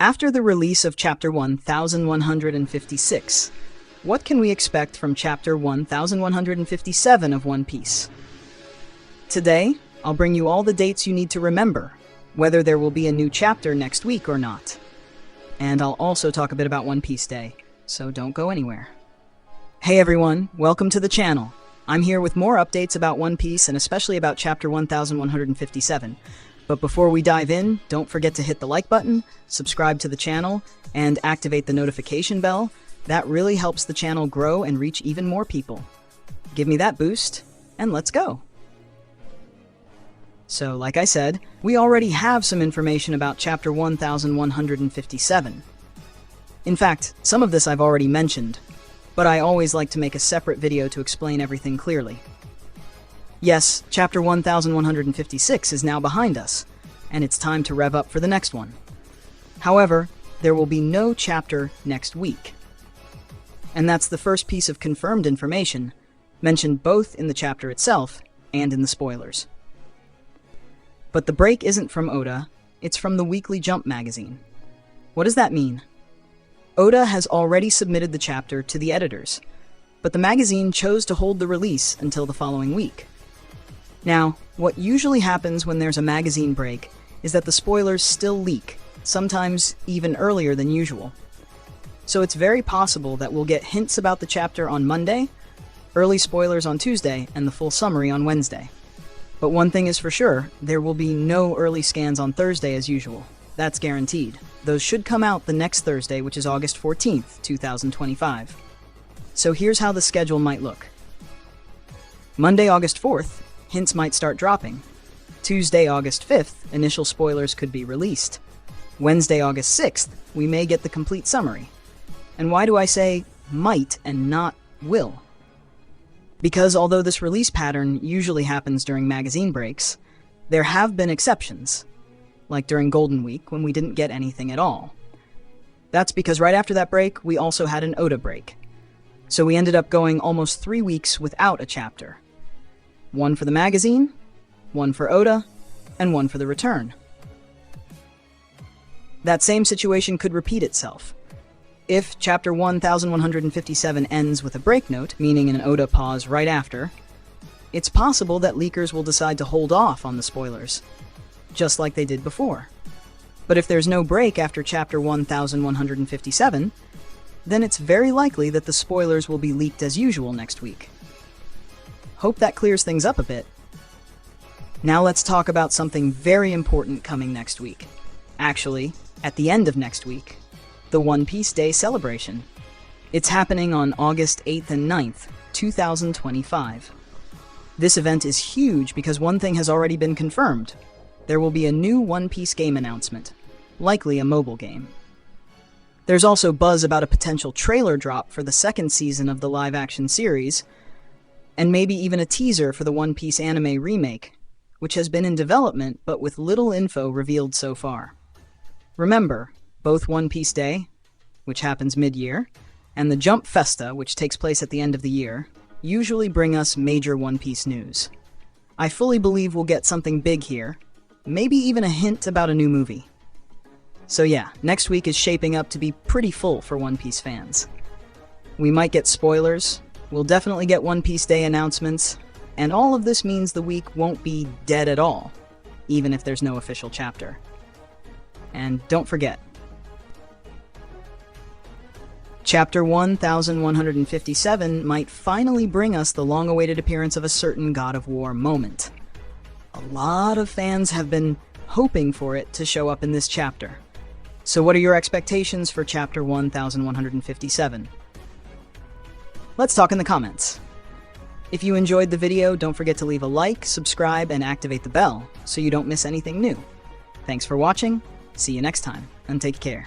After the release of Chapter 1156, what can we expect from Chapter 1157 of One Piece? Today, I'll bring you all the dates you need to remember, whether there will be a new chapter next week or not. And I'll also talk a bit about One Piece Day, so don't go anywhere. Hey everyone, welcome to the channel. I'm here with more updates about One Piece and especially about Chapter 1157. But before we dive in, don't forget to hit the like button, subscribe to the channel, and activate the notification bell. That really helps the channel grow and reach even more people. Give me that boost, and let's go! So, like I said, we already have some information about Chapter 1157. In fact, some of this I've already mentioned, but I always like to make a separate video to explain everything clearly. Yes, Chapter 1156 is now behind us, and it's time to rev up for the next one. However, there will be no chapter next week. And that's the first piece of confirmed information, mentioned both in the chapter itself and in the spoilers. But the break isn't from Oda, it's from the Weekly Jump magazine. What does that mean? Oda has already submitted the chapter to the editors, but the magazine chose to hold the release until the following week. Now, what usually happens when there's a magazine break is that the spoilers still leak, sometimes even earlier than usual. So it's very possible that we'll get hints about the chapter on Monday, early spoilers on Tuesday, and the full summary on Wednesday. But one thing is for sure, there will be no early scans on Thursday as usual. That's guaranteed. Those should come out the next Thursday, which is August 14th, 2025. So here's how the schedule might look. Monday, August 4th, hints might start dropping. Tuesday, August 5th, initial spoilers could be released. Wednesday, August 6th, we may get the complete summary. And why do I say might and not will? Because although this release pattern usually happens during magazine breaks, there have been exceptions, like during Golden Week when we didn't get anything at all. That's because right after that break, we also had an Oda break. So we ended up going almost 3 weeks without a chapter. One for the magazine, one for Oda, and one for the return. That same situation could repeat itself. If Chapter 1157 ends with a break note, meaning an Oda pause right after, it's possible that leakers will decide to hold off on the spoilers, just like they did before. But if there's no break after Chapter 1157, then it's very likely that the spoilers will be leaked as usual next week. Hope that clears things up a bit. Now let's talk about something very important coming next week. Actually, at the end of next week, the One Piece Day celebration. It's happening on August 8th and 9th, 2025. This event is huge because one thing has already been confirmed. There will be a new One Piece game announcement, likely a mobile game. There's also buzz about a potential trailer drop for the second season of the live-action series, and maybe even a teaser for the One Piece anime remake, which has been in development but with little info revealed so far. Remember, both One Piece Day, which happens mid-year, and the Jump Festa, which takes place at the end of the year, usually bring us major One Piece news. I fully believe we'll get something big here, maybe even a hint about a new movie. So yeah, next week is shaping up to be pretty full for One Piece fans. We might get spoilers, we'll definitely get One Piece Day announcements, and all of this means the week won't be dead at all, even if there's no official chapter. And don't forget, Chapter 1157 might finally bring us the long-awaited appearance of a certain God of War moment. A lot of fans have been hoping for it to show up in this chapter. So what are your expectations for Chapter 1157? Let's talk in the comments. If you enjoyed the video, don't forget to leave a like, subscribe, and activate the bell so you don't miss anything new. Thanks for watching, see you next time, and take care.